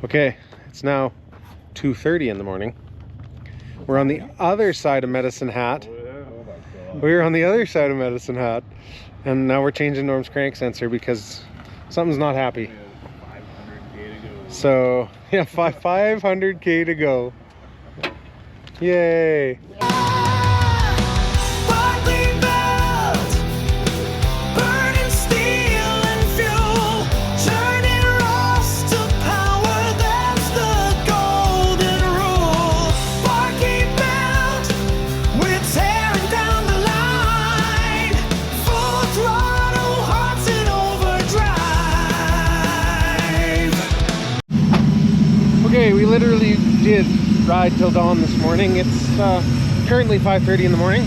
Okay, it's now 2:30 in the morning. We're on the other side of Medicine Hat. We're on the other side of Medicine Hat. And now we're changing Norm's crank sensor because something's not happy. So, yeah, 500K to go. Yay. Okay, we literally did ride till dawn this morning. It's currently 5:30 in the morning.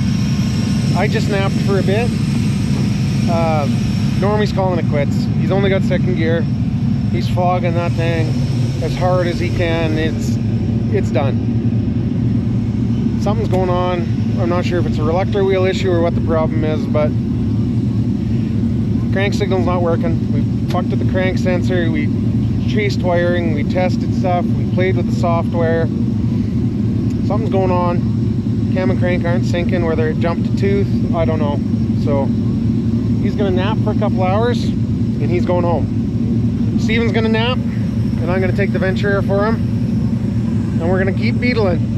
I just napped for a bit. Normie's calling it quits. He's only got second gear. He's flogging that thing as hard as he can. It's done. Something's going on. I'm not sure if it's a reluctor wheel issue or what the problem is, but crank signal's not working. We fucked with the crank sensor. We chased wiring, we tested stuff, we played with the software. Something's going on. Cam and crank aren't syncing, whether it jumped a tooth, I don't know. So he's gonna nap for a couple hours and he's going home. Steven's gonna nap and I'm gonna take the Ventura for him and we're gonna keep beetling.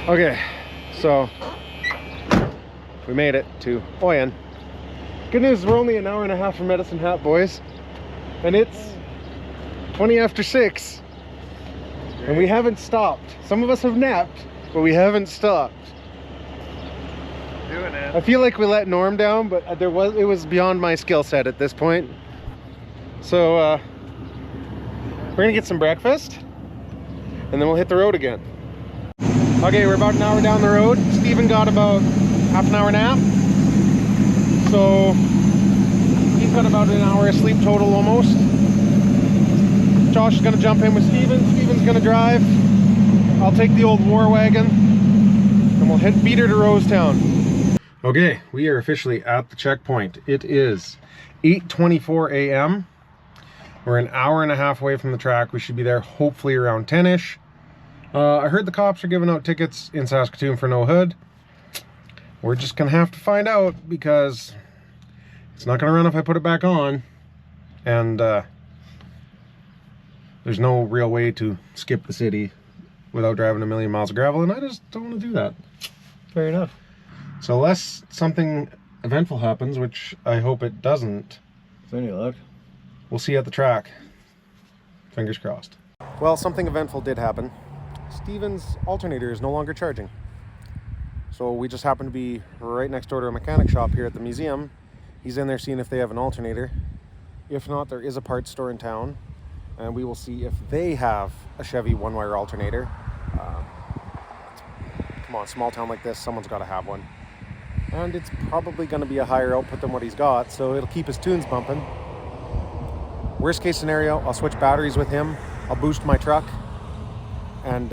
Okay, so we made it to Oyen. Good news, we're only an hour and a half from Medicine Hat, boys. And it's 20 after 6. And we haven't stopped. Some of us have napped, but we haven't stopped. Doing it. I feel like we let Norm down, but it was beyond my skill set at this point. So we're gonna get some breakfast and then we'll hit the road again. Okay, we're about an hour down the road. Steven got about half an hour nap. So he's got about an hour of sleep total almost. Josh is gonna jump in with Steven. Steven's gonna drive. I'll take the old war wagon and we'll beat her to Rosetown. Okay, we are officially at the checkpoint. It is 8:24 a.m. We're an hour and a half away from the track. We should be there hopefully around 10-ish. I heard the cops are giving out tickets in Saskatoon for no hood. We're just gonna have to find out because it's not gonna run if I put it back on. And there's no real way to skip the city without driving a million miles of gravel, and I just don't want to do that. Fair enough. So unless something eventful happens, which I hope it doesn't, Is any luck? we'll see you at the track. Fingers crossed. Well, something eventful did happen. Steven's alternator is no longer charging. So we just happen to be right next door to a mechanic shop here at the museum. He's in there seeing if they have an alternator. If not, there is a parts store in town and we will see if they have a Chevy one-wire alternator. Come on, small town like this, someone's got to have one. And it's probably going to be a higher output than what he's got, so it'll keep his tunes bumping. Worst case scenario, I'll switch batteries with him. I'll boost my truck. And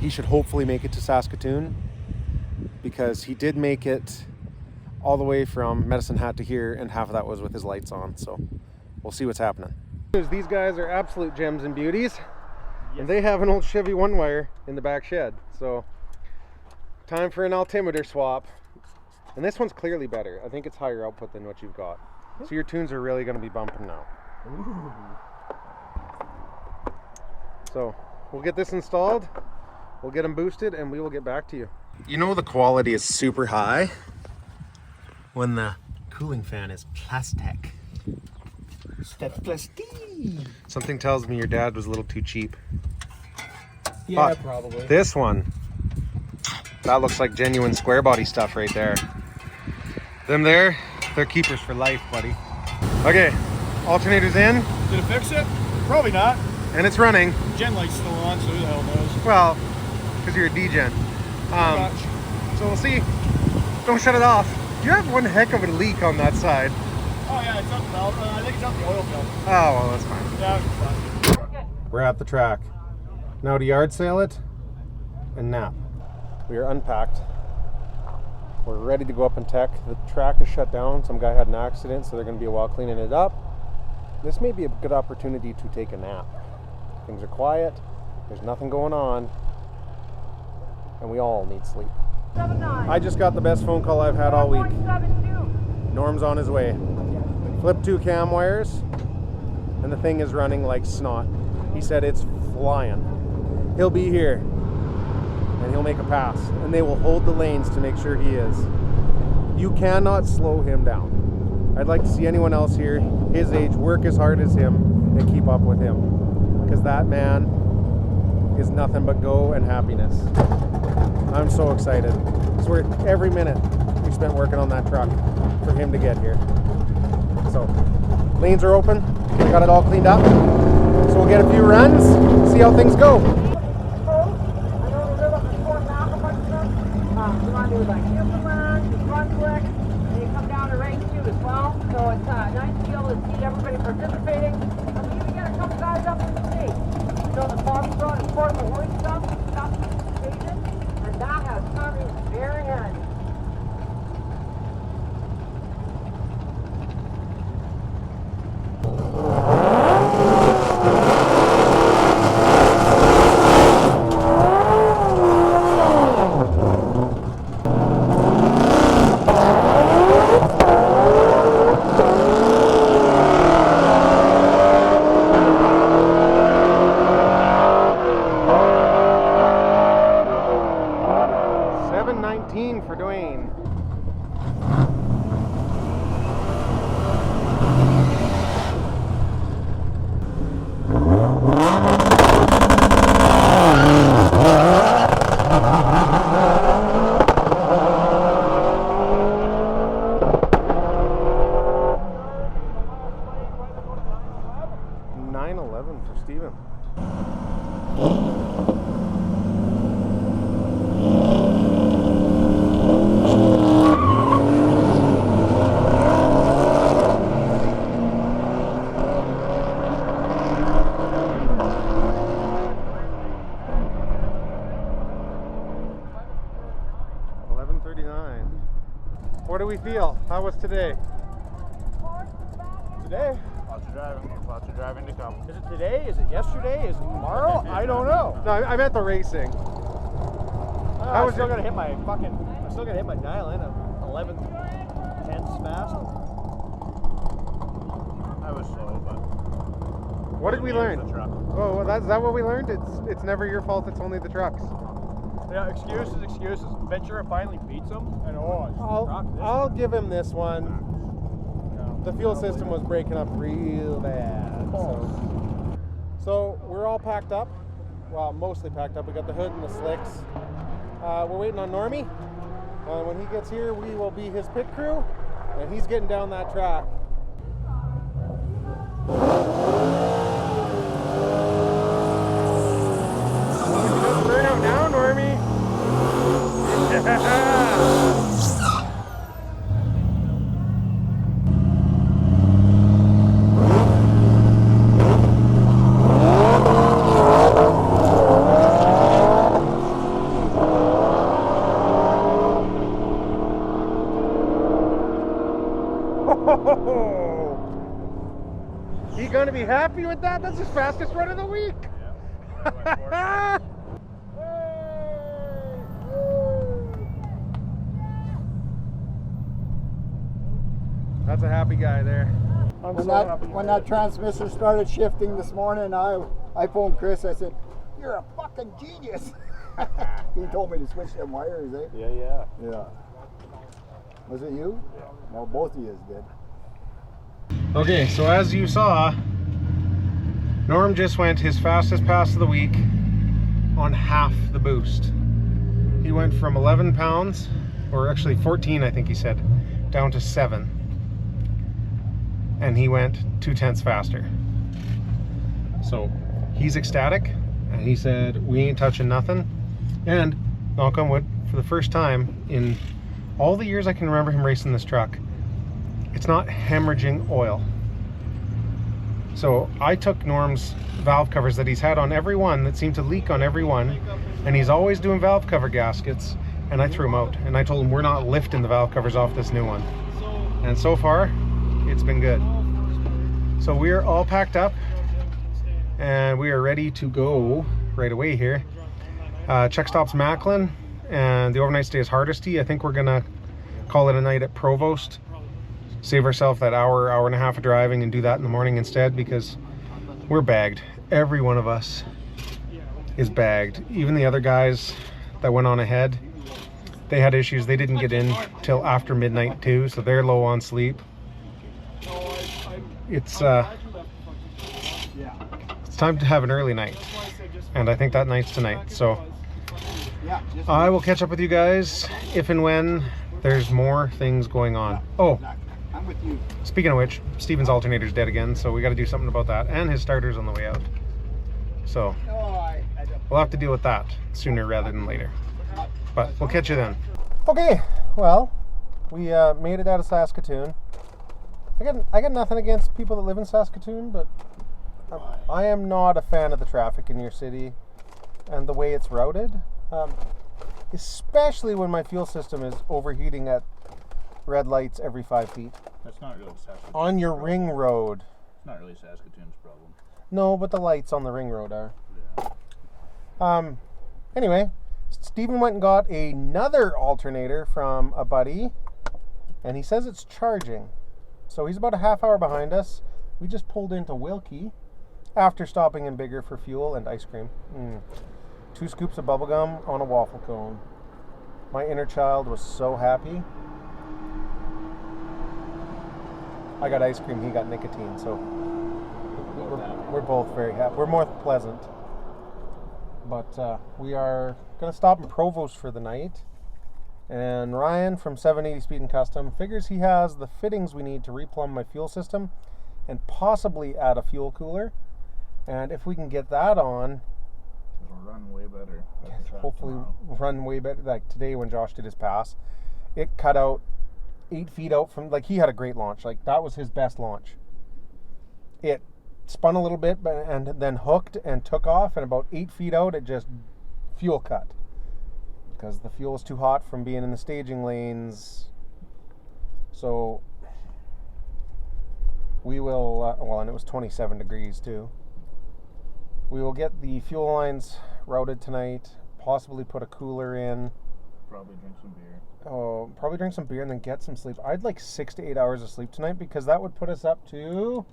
he should hopefully make it to Saskatoon because he did make it all the way from Medicine Hat to here and half of that was with his lights on. So we'll see what's happening. These guys are absolute gems and beauties. Yes. And they have an old Chevy one-wire in the back shed. So time for an altimeter swap. And this one's clearly better. I think it's higher output than what you've got. So your tunes are really going to be bumping now. Ooh. So we'll get this installed, we'll get them boosted, and we will get back to you. You know the quality is super high when the cooling fan is plastic. That's plastic. Something tells me your dad was a little too cheap. Yeah, but probably. This one, that looks like genuine square body stuff right there. Them there, they're keepers for life, buddy. Okay, alternator's in. Did it fix it? Probably not. And it's running. Gen light's still on, so who the hell knows? Well, because you're a D-gen. So we'll see. Don't shut it off. You have one heck of a leak on that side. Oh yeah, it's up the valve. I think it's up the oil valve. Oh, well, that's fine. Yeah, it's fine. We're at the track. Now to yard sale it and nap. We are unpacked. We're ready to go up and tech. The track is shut down. Some guy had an accident, so they're going to be a while cleaning it up. This may be a good opportunity to take a nap. Things are quiet. There's nothing going on. And we all need sleep. I just got the best phone call I've had all week. Norm's on his way. Flip 2 cam wires, and the thing is running like snot. He said it's flying. He'll be here, and he'll make a pass, and they will hold the lanes to make sure he is. You cannot slow him down. I'd like to see anyone else here, his age, work as hard as him and keep up with him, because that man is nothing but go and happiness. I'm so excited. It's worth every minute we spent working on that truck for him to get here. So, lanes are open. I got it all cleaned up. So we'll get a few runs, see how things go. So it's nice to be able to see everybody participating. And we even get a couple guys up in the state. So the Bobby Road and portable hoist stuff, station, and that has come in very handy. For Dwayne. $9.11 for Steven. What do we feel? How was today? Today? Lots of driving to come. Is it today? Is it yesterday? Is it tomorrow? I don't know. No, I meant the racing. I still gotta hit my dial in at 11 tenths fast. I was slow, but. What did we learn? The truck. Oh, well, is that what we learned? It's never your fault. It's only the trucks. Yeah, excuses. Ventura finally beats him, and I'll give him this one. The fuel system was breaking up real bad. So we're all packed up. Well, mostly packed up. We got the hood and the slicks. We're waiting on Normie. When he gets here, we will be his pit crew, and he's getting down that track. Burn out now, Normie. He gonna be happy with that? That's his fastest run of the week. Yeah. That's a happy guy there. When that transmission started shifting this morning, I phoned Chris. I said, "You're a fucking genius." He told me to switch them wires, eh? Yeah. Was it you? Yeah. Well, both of you did. Okay, so as you saw, Norm just went his fastest pass of the week on half the boost. He went from 11 pounds, or actually 14, I think he said, down to 7. And he went 2 tenths faster. So he's ecstatic, and he said, we ain't touching nothing. And knock on wood, for the first time in all the years I can remember him racing this truck, it's not hemorrhaging oil. So I took Norm's valve covers that he's had on every one that seemed to leak on every one, and he's always doing valve cover gaskets, and I threw them out. And I told him we're not lifting the valve covers off this new one. And so far, it's been good. So we're all packed up, and we are ready to go right away here. Check stops Macklin, and the overnight stay is Hardesty. I think we're gonna call it a night at Provost. Save ourselves that hour and a half of driving and do that in the morning instead, because we're bagged. Every one of us is bagged. Even the other guys that went on ahead, they had issues. They didn't get in till after midnight too, so they're low on sleep. It's time to have an early night, and I think that night's tonight. So I will catch up with you guys if and when there's more things going on. Oh, I'm with you. Speaking of which, Steven's alternator's dead again, so we got to do something about that, and his starter's on the way out. So we'll have to deal with that sooner rather than later. But we'll catch you then. Okay, well, we made it out of Saskatoon. I got nothing against people that live in Saskatoon, but I am not a fan of the traffic in your city and the way it's routed, especially when my fuel system is overheating at red lights every 5 feet. That's not really Saskatoon. On your ring road. It's not really Saskatoon's problem. No, but the lights on the ring road are. Yeah. Anyway, Steven went and got another alternator from a buddy, and he says it's charging. So he's about a half hour behind us. We just pulled into Wilkie after stopping in Bigger for fuel and ice cream. 2 scoops of bubblegum on a waffle cone. My inner child was so happy. I got ice cream, he got nicotine, so we're both very happy. We're more pleasant. But we are going to stop in Provost for the night. And Ryan from 780 Speed and Custom figures he has the fittings we need to replumb my fuel system and possibly add a fuel cooler. And if we can get that on, it'll run way better. Hopefully run way better. Like today when Josh did his pass, it cut out 8 feet out from, like, he had a great launch. Like, that was his best launch. It spun a little bit and then hooked and took off, and about 8 feet out it just fuel cut because the fuel was too hot from being in the staging lanes. So we will well, and it was 27 degrees too. We will get the fuel lines routed tonight, possibly put a cooler in, probably drink some beer. Oh, probably drink some beer and then get some sleep. I'd like 6 to 8 hours of sleep tonight, because that would put us up to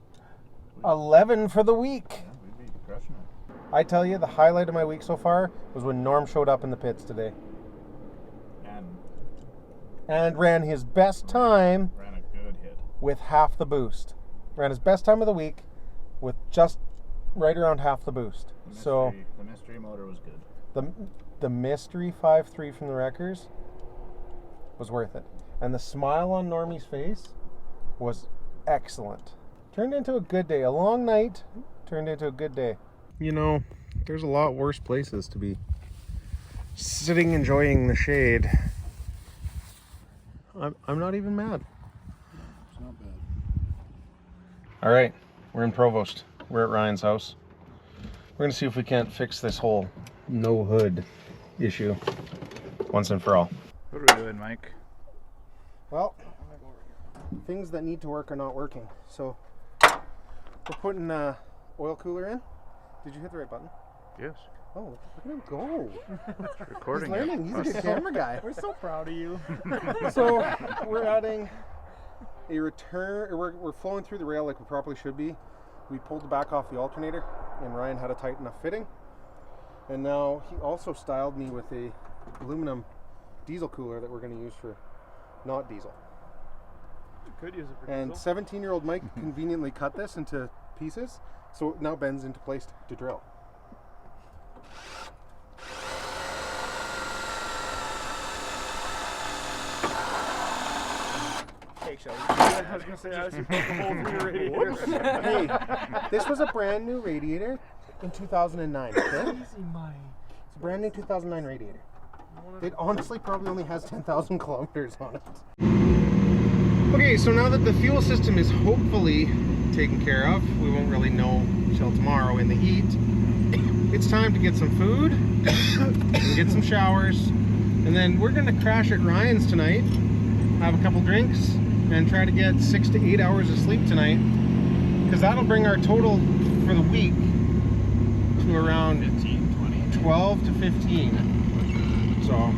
11 for the week. Yeah, we'd be crushing it. I tell you, the highlight of my week so far was when Norm showed up in the pits today. And ran his best time. Ran a good hit. With half the boost. Ran his best time of the week with just right around half the boost. The mystery motor was good. The mystery 5.3 from the Wreckers was worth it. And the smile on Normie's face was excellent. Turned into a good day. A long night turned into a good day. You know, there's a lot worse places to be sitting enjoying the shade. I'm not even mad. It's not bad. All right, we're in Provost. We're at Ryan's house. We're gonna see if we can't fix this whole no hood issue once and for all. What are we doing, Mike? Well, things that need to work are not working. So we're putting oil cooler in. Did you hit the right button? Yes. Oh, look at him go. Recording. He's learning. He's a good camera guy. We're so proud of you. So we're adding a return. We're flowing through the rail like we probably should be. We pulled the back off the alternator, and Ryan had a tight enough fitting. And now he also styled me with a aluminum diesel cooler that we're going to use for not diesel. You could use it for And diesel. 17-year-old Mike conveniently cut this into pieces, so it now bends into place to drill. I was going to say, I was supposed to hold your radiator. Hey, this was a brand new radiator in 2009, okay? Easy, Mike. It's a brand new 2009 radiator. It honestly probably only has 10,000 kilometers on it. Okay, so now that the fuel system is hopefully taken care of. We won't really know till tomorrow in the heat. It's time to get some food and get some showers, and then we're gonna crash at Ryan's tonight, have a couple drinks, and try to get 6 to 8 hours of sleep tonight, because that'll bring our total for the week to around 12 to 15. So